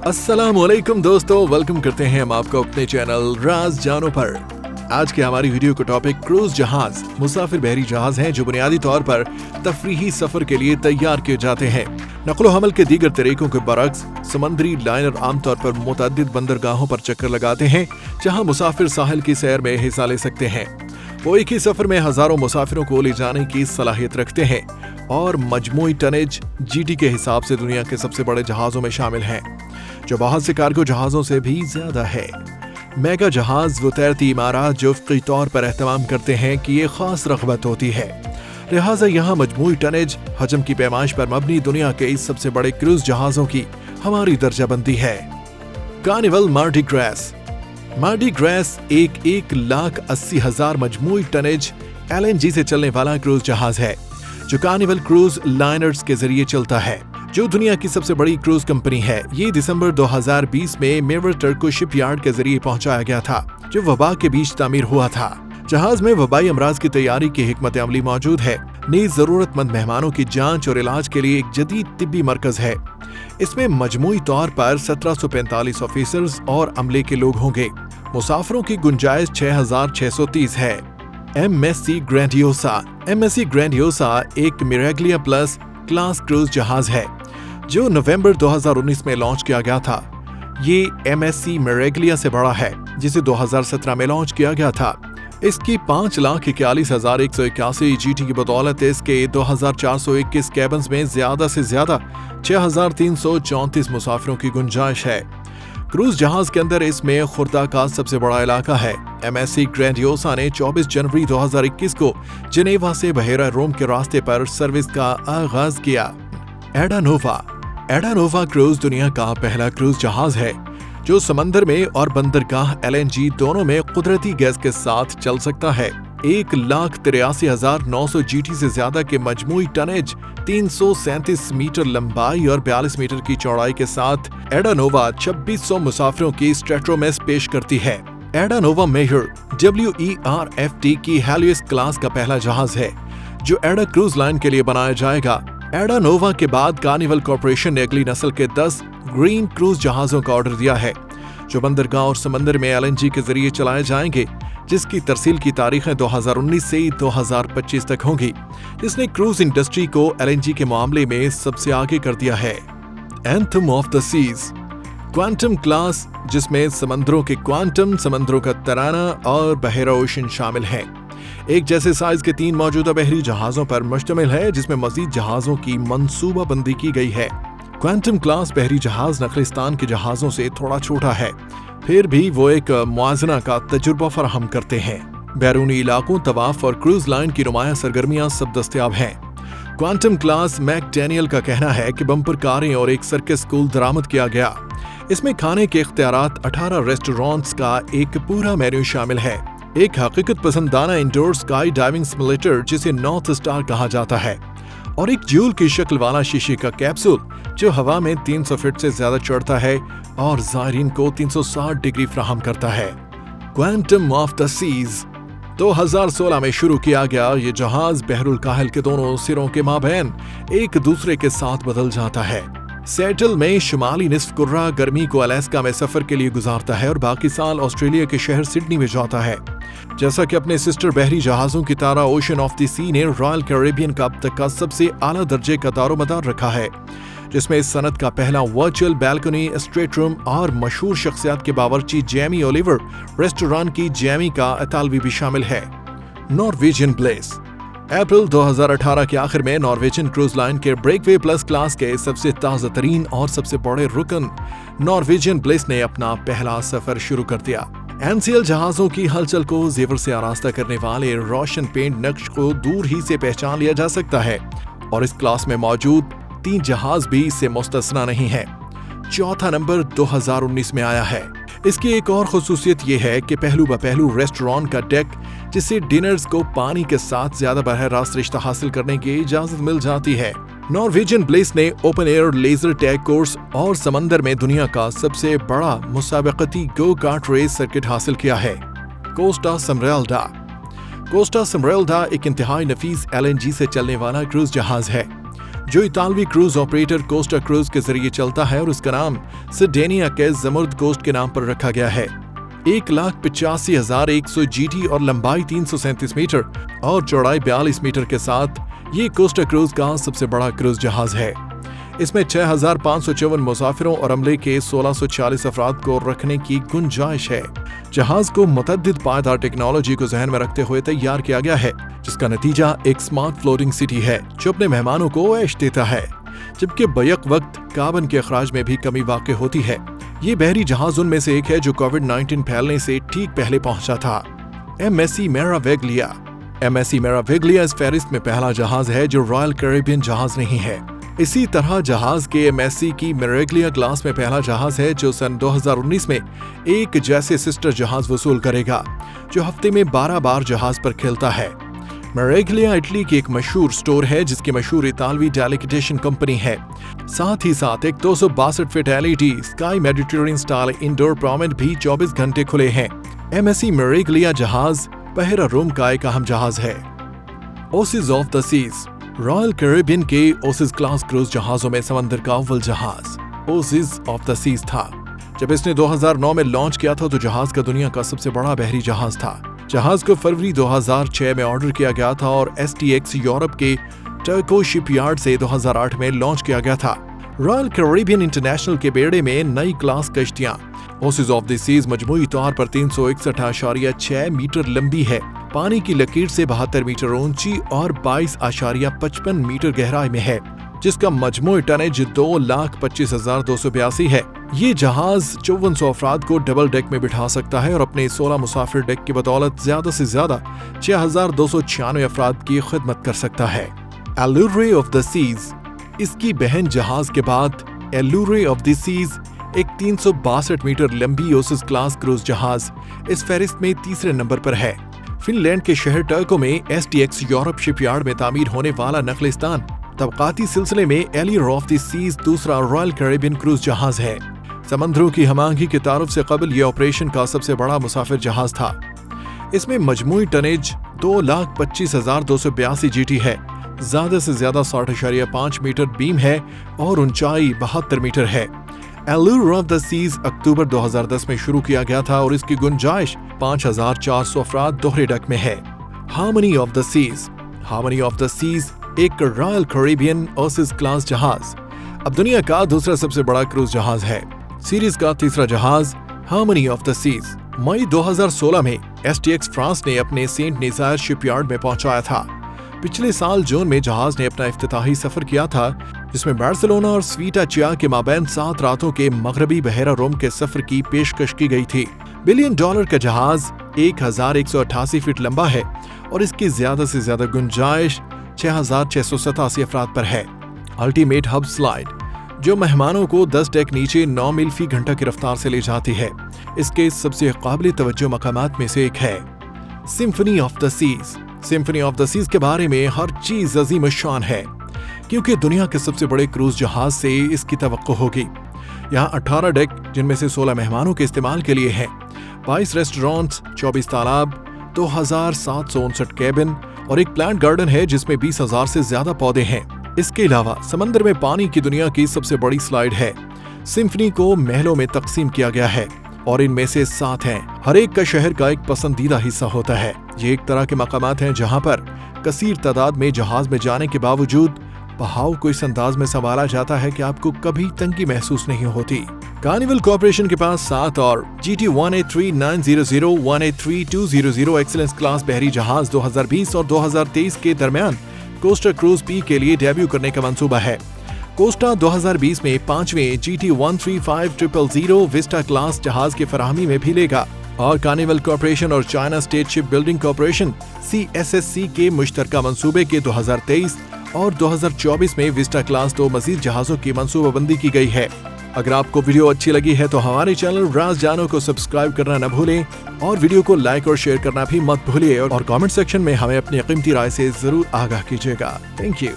अस्सलामुअलैकुम दोस्तों, वेलकम करते हैं हम आपको अपने चैनल राज जानो पर। आज के हमारी वीडियो का टॉपिक क्रूज जहाज मुसाफिर बहरी जहाज हैं जो बुनियादी तौर पर तफरीही सफर के लिए तैयार किए जाते हैं। नक्लो हमल के दीगर तरीकों के बरक्स समुद्री लाइनर आमतौर पर मुतअद्दिद बंदरगाहों पर चक्कर लगाते हैं जहां मुसाफिर साहिल की सैर में हिस्सा ले सकते हैं। वो एक ही सफर में हजारों मुसाफिरों को ले जाने की सलाहियत रखते हैं और मजमूई टनेज जीटी के हिसाब से दुनिया के सबसे बड़े जहाजों में शामिल हैं, जो बहुत से कार्गो जहाजों से भी ज्यादा है। मेगा जहाज वो तैरती इमारत जो उफ़क़ी तौर पर एहतमाम करते हैं कि ये खास रग़बत होती है, लिहाजा यहाँ मजमूई टनेज हजम की पैमाइश पर मबनी दुनिया के इस सबसे बड़े क्रूज जहाजों की हमारी दर्जाबंदी है। Carnival Mardi grass. Mardi grass एक 1,80,000 मजमूई टनेज LNG से चलने वाला क्रूज जहाज है जो कार्निवल क्रूज लाइनर्स के जरिए चलता है, जो दुनिया की सबसे बड़ी क्रूज कंपनी है। ये दिसंबर 2020 में मेवर टर्को शिपयार्ड के जरिए पहुंचाया गया था, जो वबा के बीच तामीर हुआ था। जहाज में वबाई अमराज की तैयारी की हिकमत अमली मौजूद है। नीज जरूरतमंद मेहमानों की जांच और इलाज के लिए एक जदीद तिब्बी मरकज है। इसमें मजमूई तौर पर 1745 ऑफिसर्स और अमले के लोग होंगे। मुसाफिरों की गुंजाइश 6,630 है। MSC ग्रैंडियोसा। MSC ग्रैंडियोसा एक मिरेग्लिया प्लस क्लास क्रूज जहाज है जो नवंबर 2019 में लॉन्च किया गया था। ये MSC मिरेग्लिया से बड़ा है जिसे 2017 में लॉन्च किया गया था। इसकी 5,41,181 GT की बदौलत इसके 2,421 कैबिन्स में ज्यादा से ज्यादा 6,334 मुसाफिरों की गुंजाइश है। क्रूज जहाज के अंदर इसमें खुर्दा का सबसे बड़ा इलाका है। MSC ग्रैंडियोसा ने 24 जनवरी 2021 को जिनेवा से बहेरा रोम के रास्ते पर सर्विस का आगाज किया। एडानोवा। एडानोवा क्रूज दुनिया का पहला क्रूज जहाज है जो समंदर में और बंदरगाह LNG दोनों में कुदरती गैस के साथ चल सकता है। 1,83,900 GT से ज्यादा के मजमूई टनेज, 337 मीटर लंबाई और 42 मीटर की चौड़ाई के साथ एडानोवा 2600 मुसाफिरों की स्ट्रेटोमेस पेश करती है। एडानोवा मेजर WERFT की हेलियस क्लास का पहला जहाज है जो एडा क्रूज लाइन के लिए बनाया जाएगा। एडानोवा के बाद कार्निवल कॉर्पोरेशन ने अगली नस्ल के 10 ग्रीन क्रूज जहाजों का ऑर्डर दिया है जो बंदरगाह और समंदर में LNG के जरिए चलाए जाएंगे, जिसकी तरसील की तारीखें 2019 से 2025 तक होंगी। इसने क्रूज इंडस्ट्री को LNG के मामले में सबसे आगे कर दिया है। Anthem of the Seas. Quantum class, जिसमें समंदरों के क्वांटम, समंदरों का तराना और बहेरा ओशन शामिल है, एक जैसे साइज के 3 मौजूदा बहरी जहाजों पर मुश्तमिल है जिसमें मजीद जहाजों की मंसूबा बंदी की गई है। क्वांटम क्लास बहरी जहाज नखलिस्तान के जहाजों से थोड़ा छोटा है, फिर भी वो एक मुआजना का तजुर्बा फराहम करते हैं। बैरूनी इलाकों, तवाफ और क्रूज लाइन की नुमायां सरगर्मियां सब दस्तयाब हैं। क्वांटम क्लास मैकडैनियल का कहना है कि बम्पर कारें और एक सर्कस स्कूल दरामद किया गया। इसमें खाने के इख्तियारात, 18 रेस्टोरेंट्स का एक पूरा मेन्यू शामिल है। एक हकीकत पसंदाना इंडोर स्काई डाइविंग सिमुलेटर जिसे नॉर्थ स्टार कहा जाता है, और एक जूल की शक्ल वाला शीशे का कैप्सूल जो हवा में 300 फीट से ज्यादा चढ़ता है और ज़ायरीन को 360 डिग्री फराहम करता है। क्वांटम ऑफ द सीज 2016 में शुरू किया गया ये जहाज बहरुल काहिल के दोनों सिरों के माबैन एक दूसरे के साथ बदल जाता है। सेटल में शुमाली निस्फ कुर्रा गर्मी को अलास्का में सफर के लिए गुजारता है और बाकी साल ऑस्ट्रेलिया के शहर सिडनी में जाता है। जैसा कि अपने सिस्टर बहरी जहाजों की तरह ओशन ऑफ द सी ने रॉयल कैरेबियन का अब तक का सबसे आला दर्जे का दारोमदार रखा है, जिसमें इस सनत का पहला वर्चुअल बैल्कनी, स्ट्रेट रूम और मशहूर शख्सियत के बावर्ची जैमी ओलिवर रेस्टोरेंट की जैमी का अतालवी भी शामिल है। Norwegian bless. अप्रैल 2018 के आखिर में नॉर्वेजियन क्रूज लाइन के ब्रेकवे प्लस क्लास के सबसे ताज़ा तरीन और सबसे बड़े रुकन नॉर्वेजियन ब्लेस ने अपना पहला सफर शुरू कर दिया। NCL जहाजों की हलचल को जेवर से आरास्ता करने वाले रोशन पेंट नक्श को दूर ही से पहचान लिया जा सकता है, और इस क्लास में मौजूद 3 जहाज भी इससे मुस्तस्ना नहीं है। चौथा नंबर 2019 में आया है। इसकी एक और खुसूसियत ये है कि पहलू ब पहलू रेस्टोरेंट का डेक, जिससे डिनर्स को पानी के साथ ज्यादा बरह रास्त रिश्ता हासिल करने की इजाजत मिल जाती है। नॉर्वेजियन ब्लेस ने open air laser tag course और समंदर में दुनिया का सबसे बड़ा मुसाबकती गो कार्ट रेस सर्किट हासिल किया है। कोस्टा समरेल्डा। कोस्टा समरेल्डा एक इंतहाई नफीस LNG से चलने वाला क्रूज जहाज है जो इतालवी क्रूज ऑपरेटर कोस्टा क्रूज के जरिए चलता है और उसका नाम सर्डेनिया के ज़मुर्द कोस्ट के नाम पर रखा गया है। 1,85,100 GT और लंबाई 337 मीटर और चौड़ाई 42 मीटर के साथ ये कोस्टा क्रूज का सबसे बड़ा क्रूज जहाज है। इसमें 6,554 मुसाफिरों और अमले के 1,640 अफराद को रखने की गुंजाइश है। जहाज को मुतअद्दिद पायदार टेक्नोलॉजी को जहन में रखते हुए तैयार किया गया है, जिसका नतीजा एक स्मार्ट फ्लोटिंग सिटी है जो अपने मेहमानों को ऐश देता है, जबकि बैक वक्त कार्बन के अखराज में भी कमी वाक़ होती है। ये बहरी जहाज उनमें से एक है जो कोविड-19 फैलने से ठीक पहले पहुंचा था। MSC मेरावेग्लिया। MSC मेरावेग्लिया इस फहरिस्त में पहला जहाज है जो रॉयल कैरिबियन जहाज नहीं है। इसी तरह जहाज के MSC की मेरावेग्लिया क्लास में पहला जहाज है जो सन 2019 में एक जैसे सिस्टर जहाज वसूल करेगा, जो हफ्ते में 12 बार जहाज पर खेलता है। मेरावेग्लिया इटली की एक मशहूर स्टोर है जिसकी मशहूर इतालवी डेलिकेटेशन कंपनी है। साथ ही साथ एक 262 feet LED sky Mediterranean style indoor Promed भी 24 घंटे खुले हैं। MSC मेरावेग्लिया जहाज बहरा रोम का एक अहम जहाज है। Oasis of the Seas. Royal Caribbean के ओसिस क्लास क्रूज जहाजों में समंदर का अव्वल जहाज ओसिस ऑफ द सीज था। जब इसने 2009 में लॉन्च किया था तो जहाज का दुनिया का सबसे बड़ा बहरी जहाज था। जहाज को फरवरी 2006 में ऑर्डर किया गया था और STX यूरोप के टर्को शिपयार्ड से 2008 में लॉन्च किया गया था। रॉयल कैरिबियन इंटरनेशनल के बेड़े में नई क्लास कश्तियां ओसिस ऑफ द सीज मजमूई तौर पर 361.6 मीटर लंबी है, पानी की लकीर से 72 मीटर ऊंची और 22.55 मीटर गहराई में है, जिसका मजमूई टनेज 2,25,282 है। ये जहाज 5400 अफराद को डबल डेक में बिठा सकता है और अपने 16 मुसाफिर डेक की बदौलत ज्यादा से ज्यादा 6,296 अफराद की खिदमत कर सकता है। एलुरे ऑफ द सीज। इसकी बहन जहाज के बाद एलुरे ऑफ द सीज एक 362 मीटर लंबी ओसिस क्लास क्रूज जहाज इस फहरिस्त में तीसरे नंबर पर है। फिनलैंड के शहर टर्को में STX यूरोप शिपयार्ड में तामीर होने वाला नखलिस्तान तबकाती सिलसिले में एलियर ऑफ द सीज दूसरा रॉयल कैरिबियन क्रूज जहाज है। समंदरों की हमांगी के तारुफ से कबल ये ऑपरेशन का सबसे बड़ा मुसाफिर जहाज था। इसमें मजमूई टनेज 2,25,282 GT है, ज्यादा से ज्यादा 60.5 मीटर बीम है और ऊंचाई 72 मीटर है। एल्यूर ऑफ द सीज अक्टूबर 2010 में शुरू किया गया था और इसकी गुंजाइश 5,400 अफराद दोहरे डक में है। Harmony of the Seas. Harmony of the Seas एक रॉयल कैरिबियन ओसिस क्लास जहाज अब दुनिया का दूसरा सबसे बड़ा क्रूज जहाज है। सीरीज का तीसरा जहाज हार्मनी ऑफ द सीज मई 2016 में STX फ्रांस ने अपने सेंट नेजायर शिपयार्ड में पहुंचाया था। पिछले साल जून में जहाज ने अपना इफ्तिताही सफर किया था, जिसमें बार्सिलोना और स्वीटाचिया के माबैन 7 रातों के मगरबी बहरा रोम के सफर की पेशकश की गई थी। $1 बिलियन का जहाज 1,188 फीट लंबा है और इसकी ज्यादा से ज्यादा गुंजाइश 6,687 अफराद पर है। अल्टीमेट हब स्लाइड, जो मेहमानों को 10 डेक नीचे 9 मील फी घंटा की रफ्तार से ले जाती है, इसके सबसे काबिल तवज्जो मकामात में से एक है। Symphony of the Seas. Symphony of the Seas के बारे में हर चीज अजीम शान है, क्योंकि दुनिया के सबसे बड़े क्रूज जहाज से इसकी तवक्को होगी। यहाँ 18 डेक जिनमें से 16 मेहमानों के इस्तेमाल के लिए हैं, 22 रेस्टोरेंट्स, 24 तालाब, 2,759 कैबिन और एक प्लांट गार्डन है जिसमें 20,000 से ज्यादा पौधे हैं। इसके अलावा समंदर में पानी की दुनिया की सबसे बड़ी स्लाइड है। सिम्फनी को महलों में तकसीम किया गया है और इनमें से 7 हैं। हर एक का शहर का एक पसंदीदा हिस्सा होता है। ये एक तरह के मकामात हैं जहां पर कसीर तादाद में जहाज में जाने के बावजूद बहाव को इस अंदाज में संभाला जाता है कि आपको कभी तंगी महसूस नहीं होती। कार्निवल कॉर्पोरेशन के पास 7 और GT 183-900, 183-200 एक्सीलेंस क्लास बहरी जहाज 2020 और 2023 के दरमियान कोस्टा क्रूज P के लिए डेब्यू करने का मंसूबा है। कोस्टा 2020 में 5वें GT 135-000 विस्टा क्लास जहाज की फराहमी में भी लेगा और कार्निवल कॉर्पोरेशन और China state ship building corporation CSSC के मुश्तरका मंसूबे के 2023 और 2024 में विस्टा क्लास 2 मजीद जहाजों की मंसूबाबंदी की गई है। अगर आपको वीडियो अच्छी लगी है तो हमारे चैनल राज जानो को सब्सक्राइब करना न भूलें और वीडियो को लाइक और शेयर करना भी मत भूलिए और कमेंट सेक्शन में हमें अपनी कीमती राय से जरूर आगाह कीजिएगा। Thank you.